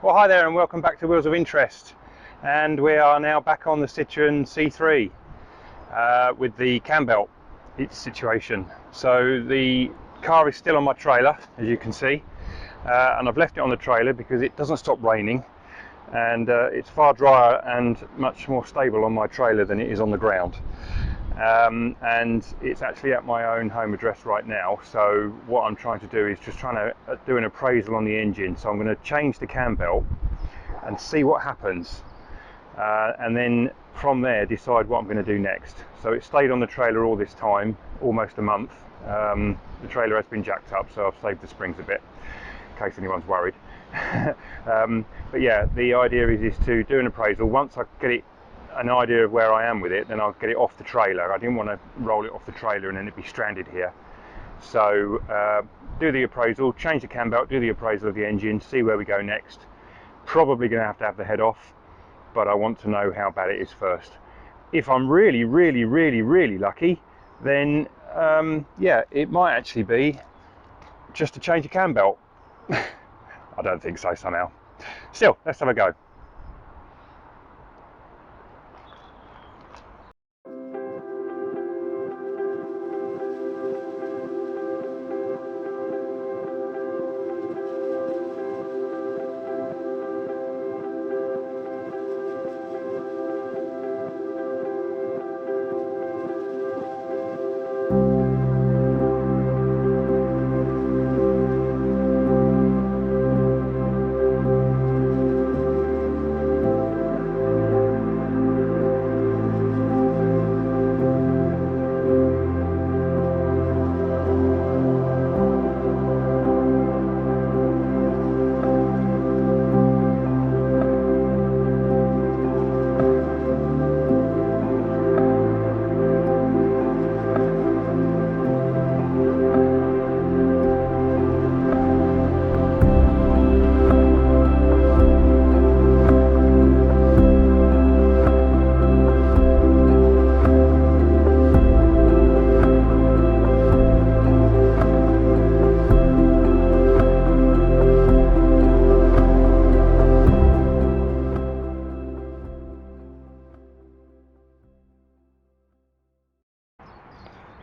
Well, hi there and welcome back to Wheels of Interest, and we are now back on the Citroen C3 with the cam belt situation. So the car is still on my trailer, as you can see, and I've left it on the trailer because it doesn't stop raining, and it's far drier and much more stable on my trailer than it is on the ground. And it's actually at my own home address right now, so what I'm trying to do is just trying to do an appraisal on the engine. So I'm going to change the cam belt and see what happens, and then from there decide what I'm going to do next. So it stayed on the trailer all this time, almost a month. The trailer has been jacked up, so I've saved the springs a bit in case anyone's worried. But yeah, the idea is to do an appraisal. Once I get an idea of where I am with it, then I'll get it off the trailer. I didn't want to roll it off the trailer and then it'd be stranded here. So do the appraisal, change the cam belt, do the appraisal of the engine, see where we go next. Probably going to have the head off, but I want to know how bad it is first. If I'm really lucky, then yeah, it might actually be just to change the cam belt. I don't think so somehow. Still, let's have a go.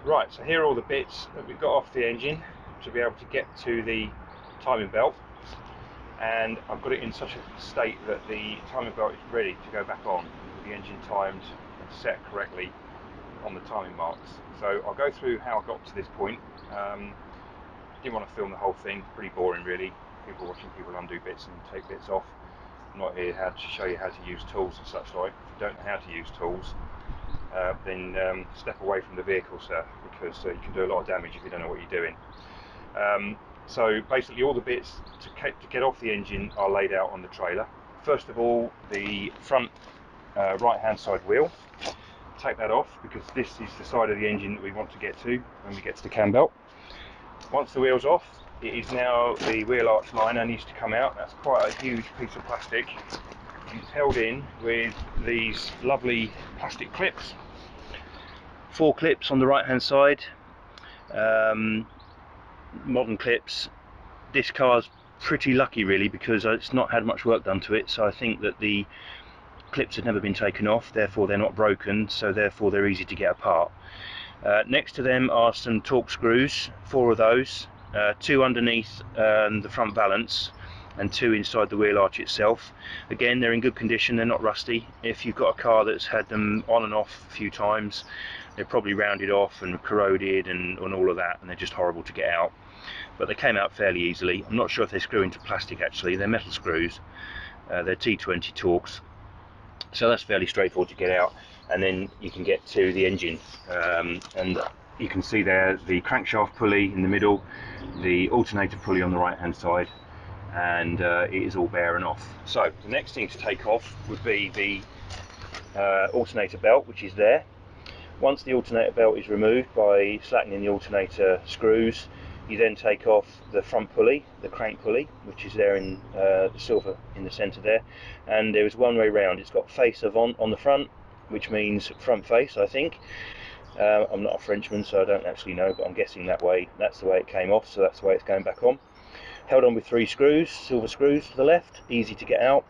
Right, so here are all the bits that we've got off the engine to be able to get to the timing belt, and I've got it in such a state that the timing belt is ready to go back on with the engine timed and set correctly on the timing marks. So I'll go through how I got to this point. Didn't want to film the whole thing, pretty boring really, people watching people undo bits and take bits off. I'm not here to show you how to use tools and such like. If you don't know how to use tools, then step away from the vehicle, sir, because you can do a lot of damage if you don't know what you're doing. So basically all the bits to get off the engine are laid out on the trailer. First of all, the front right hand side wheel. Take that off because this is the side of the engine that we want to get to when we get to the cam belt. Once the wheel's off, it is now the wheel arch liner needs to come out. That's quite a huge piece of plastic. It's held in with these lovely plastic clips. 4 clips on the right hand side, modern clips. This car's pretty lucky really because it's not had much work done to it, so I think that the clips have never been taken off, therefore they're not broken, so therefore they're easy to get apart. Next to them are some torque screws, 4 of those, 2 underneath the front valance and 2 inside the wheel arch itself. Again, they're in good condition, they're not rusty. If you've got a car that's had them on and off a few times, they're probably rounded off and corroded and all of that, and they're just horrible to get out. But they came out fairly easily. I'm not sure if they screw into plastic actually, they're metal screws. They're T20 Torx, so that's fairly straightforward to get out. And then you can get to the engine, and you can see there the crankshaft pulley in the middle, the alternator pulley on the right hand side, and it is all bare and off. So the next thing to take off would be the alternator belt, which is there. Once the alternator belt is removed by slackening the alternator screws, you then take off the front pulley, the crank pulley, which is there in the silver in the centre there, and there is one way round. It's got face of on the front, which means front face, I think. I'm not a Frenchman, so I don't actually know, but I'm guessing that way. That's the way it came off, so that's the way it's going back on. held on with 3 screws, silver screws to the left, easy to get out.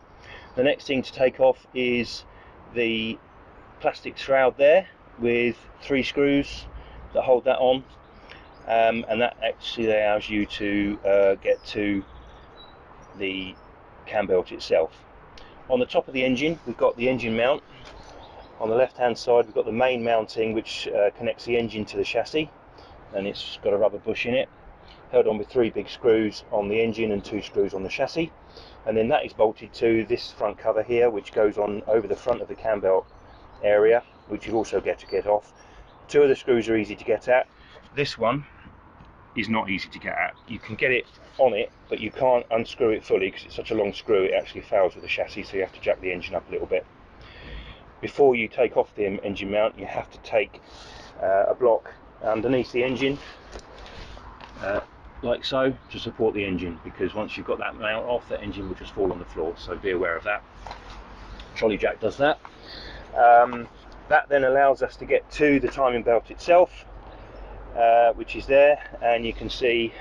The next thing to take off is the plastic shroud there with 3 screws that hold that on, and that actually allows you to get to the cam belt itself. On the top of the engine we've got the engine mount. On the left hand side we've got the main mounting which connects the engine to the chassis, and it's got a rubber bush in it, held on with 3 big screws on the engine and 2 screws on the chassis, and then that is bolted to this front cover here, which goes on over the front of the cam belt area, which you also get to get off. 2 of the screws are easy to get at. This one is not easy to get at. You can get it on it, but you can't unscrew it fully because it's such a long screw, it actually fails with the chassis, so you have to jack the engine up a little bit. Before you take off the engine mount, you have to take a block underneath the engine, like so, to support the engine, because once you've got that mount off, the engine will just fall on the floor, so be aware of that. Trolley jack does that. That then allows us to get to the timing belt itself, which is there, and you can see,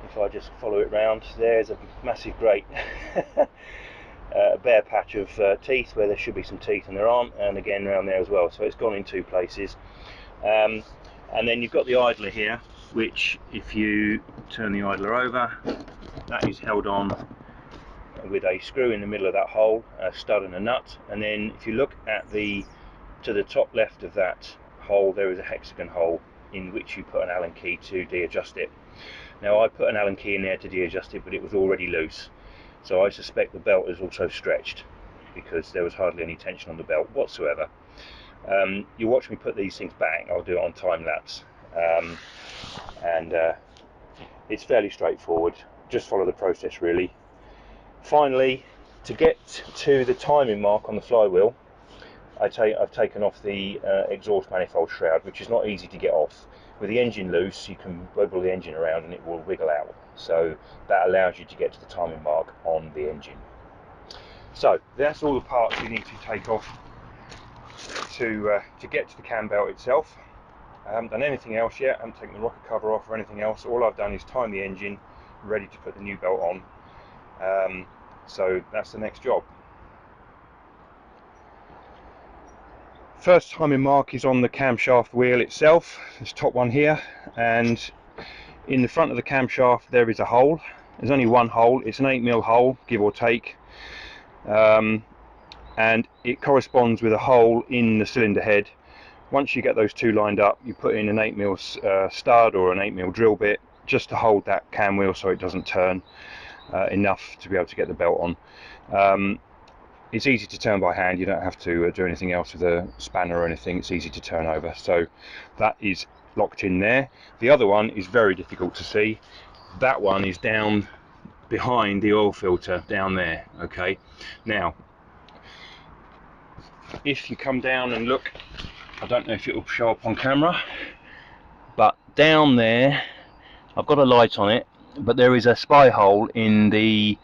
if I just follow it round, there's a massive grate, a bare patch of teeth where there should be some teeth and there aren't, and again around there as well, so it's gone in 2 places. And then you've got the idler here, which if you turn the idler over, that is held on with a screw in the middle of that hole, a stud and a nut, and then if you look at to the top left of that hole, there is a hexagon hole in which you put an Allen key to de-adjust it. Now I put an Allen key in there to de-adjust it, but it was already loose, so I suspect the belt is also stretched because there was hardly any tension on the belt whatsoever. You watch me put these things back, I'll do it on time lapse, and it's fairly straightforward, just follow the process really. Finally, to get to the timing mark on the flywheel, I've taken off the exhaust manifold shroud, which is not easy to get off. With the engine loose, you can wiggle the engine around and it will wiggle out, so that allows you to get to the timing mark on the engine. So that's all the parts you need to take off to get to the cam belt itself. I haven't done anything else yet. I haven't taken the rocker cover off or anything else. All I've done is time the engine, ready to put the new belt on. So that's the next job. First timing mark is on the camshaft wheel itself, this top one here, and in the front of the camshaft there is a hole. There's only one hole, it's an 8mm hole, give or take, and it corresponds with a hole in the cylinder head. Once you get those 2 lined up, you put in an 8mm stud or an 8mm drill bit just to hold that cam wheel so it doesn't turn, enough to be able to get the belt on. It's easy to turn by hand, you don't have to do anything else with a spanner or anything, it's easy to turn over, so that is locked in there. The other one is very difficult to see. That one is down behind the oil filter down there. Okay, now if you come down and look, I don't know if it will show up on camera, but down there I've got a light on it, but there is a spy hole in the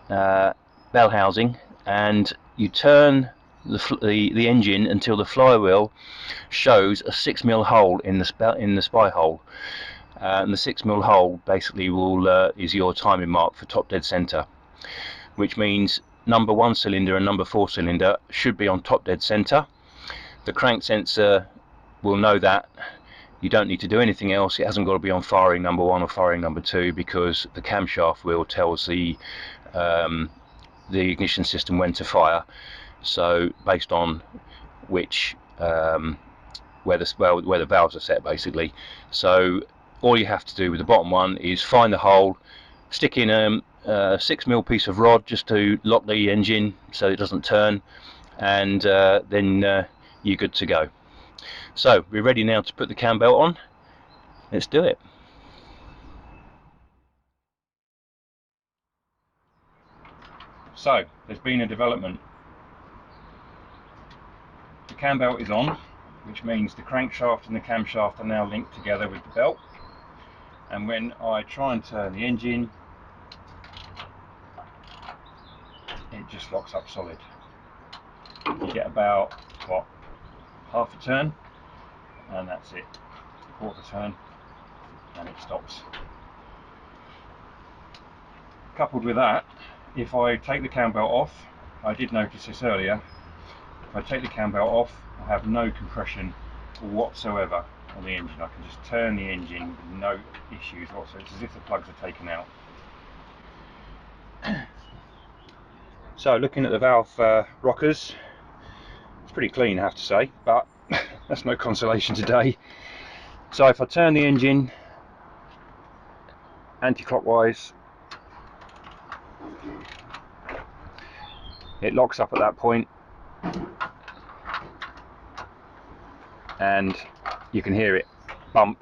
bell housing, and you turn the engine until the flywheel shows a 6mm hole in the spy hole, and the 6mm hole basically is your timing mark for top dead center, which means number 1 cylinder and number 4 cylinder should be on top dead center. The crank sensor will know that. You don't need to do anything else. It hasn't got to be on firing number 1 or firing number 2, because the camshaft wheel tells the ignition system when to fire, so based on which where the valves are set basically. So all you have to do with the bottom one is find the hole, stick in a 6mm piece of rod just to lock the engine so it doesn't turn, and then you're good to go. So we're ready now to put the cam belt on. Let's do it. So there's been a development. The cam belt is on, which means the crankshaft and the camshaft are now linked together with the belt, and when I try and turn the engine, it just locks up solid. You get about, what, half a turn, and that's it. Quarter turn, and it stops. coupled with that, if I take the cam belt off, I did notice this earlier, if I take the cam belt off, I have no compression whatsoever on the engine. I can just turn the engine with no issues whatsoever. It's as if the plugs are taken out. So looking at the valve rockers, it's pretty clean, I have to say, but that's no consolation today. So if I turn the engine anti-clockwise, it locks up at that point, and you can hear it bump.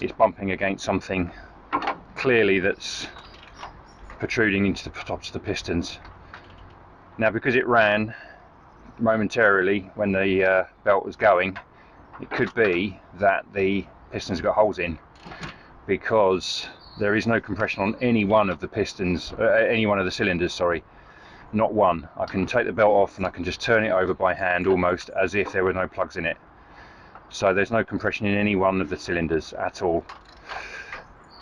It's bumping against something clearly that's protruding into the tops of the pistons. Now, because it ran momentarily when the belt was going, it could be that the pistons got holes in, because there is no compression on any one of the pistons, any one of the cylinders, sorry, not one. I can take the belt off and I can just turn it over by hand, almost as if there were no plugs in it. So there's no compression in any one of the cylinders at all.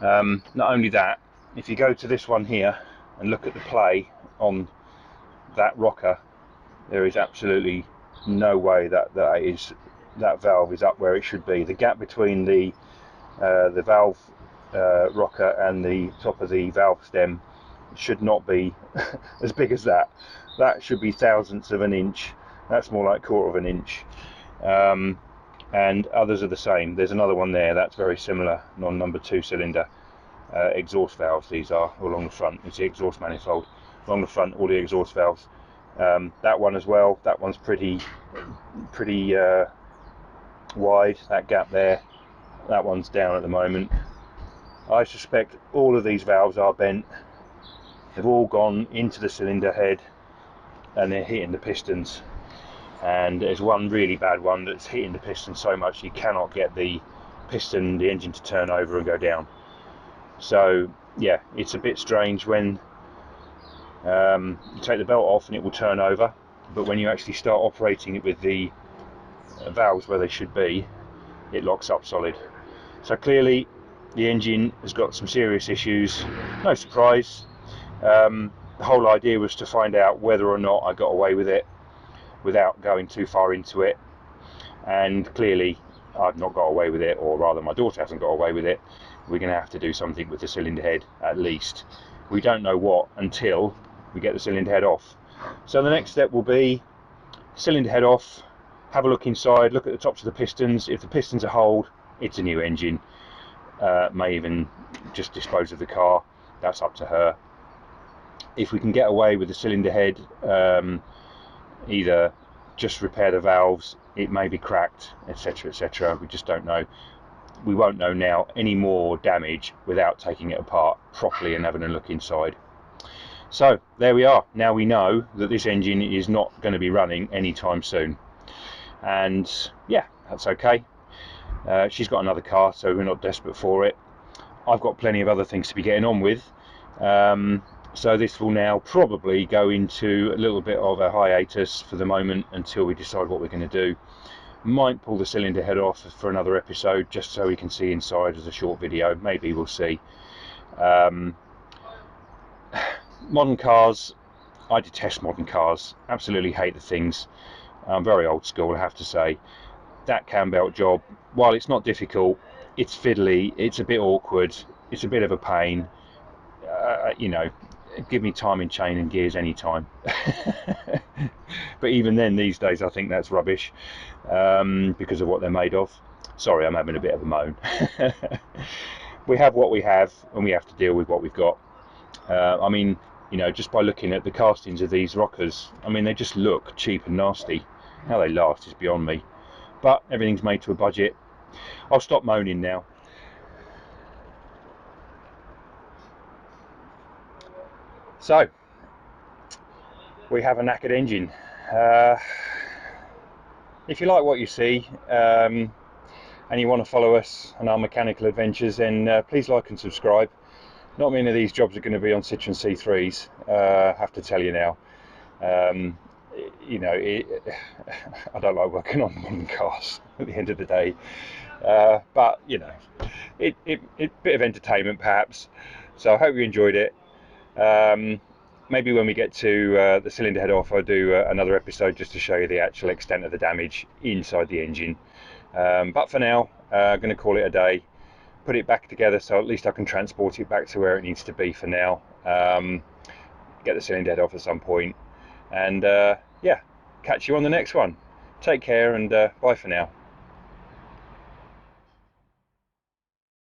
Not only that, if you go to this one here and look at the play on that rocker, there is absolutely no way that that valve is up where it should be. The gap between the valve rocker and the top of the valve stem should not be as big as that. That should be thousandths of an inch. That's more like quarter of an inch. And others are the same. There's another one there that's very similar, non-number 2 cylinder exhaust valves. These are along the front. It's the exhaust manifold along the front, all the exhaust valves. That one as well, that one's pretty wide, that gap there. That one's down at the moment. I suspect all of these valves are bent. They've all gone into the cylinder head and they're hitting the pistons. And there's one really bad one that's hitting the piston so much you cannot get the engine to turn over and go down. So yeah, it's a bit strange when you take the belt off and it will turn over, but when you actually start operating it with the valves where they should be, it locks up solid. So clearly the engine has got some serious issues. No surprise. The whole idea was to find out whether or not I got away with it without going too far into it, and clearly I've not got away with it, or rather my daughter hasn't got away with it. We're going to have to do something with the cylinder head at least. We don't know what until we get the cylinder head off. So the next step will be cylinder head off, have a look inside, look at the tops of the pistons. If the pistons are holed, it's a new engine. May even just dispose of the car, that's up to her. If we can get away with the cylinder head, either just repair the valves, it may be cracked, etc, etc. We just don't know. We won't know now any more damage without taking it apart properly and having a look inside. So there we are. Now we know that this engine is not going to be running anytime soon, and yeah, that's okay. She's got another car, so we're not desperate for it. I've got plenty of other things to be getting on with, so this will now probably go into a little bit of a hiatus for the moment until we decide what we're going to do. Might pull the cylinder head off for another episode just so we can see inside as a short video. Maybe, we'll see. Modern cars, I detest modern cars. Absolutely hate the things. I'm very old school, I have to say. That cam belt job, while it's not difficult, it's fiddly, it's a bit awkward, it's a bit of a pain. You know, give me timing chain and gears anytime. But even then, these days, I think that's rubbish, because of what they're made of. Sorry, I'm having a bit of a moan. We have what we have, and we have to deal with what we've got. I mean, you know, just by looking at the castings of these rockers, I mean, they just look cheap and nasty. How they last is beyond me. But everything's made to a budget. I'll stop moaning now. So, we have a knackered engine. If you like what you see, and you want to follow us on our mechanical adventures, then please like and subscribe. Not many of these jobs are going to be on Citroen C3s, I have to tell you now. You know, I don't like working on modern cars at the end of the day, but you know, it bit of entertainment perhaps. So I hope you enjoyed it. Maybe when we get to the cylinder head off, I'll do another episode just to show you the actual extent of the damage inside the engine. But for now, I'm going to call it a day, put it back together so at least I can transport it back to where it needs to be for now. Get the cylinder head off at some point, and yeah, catch you on the next one. Take care, and bye for now.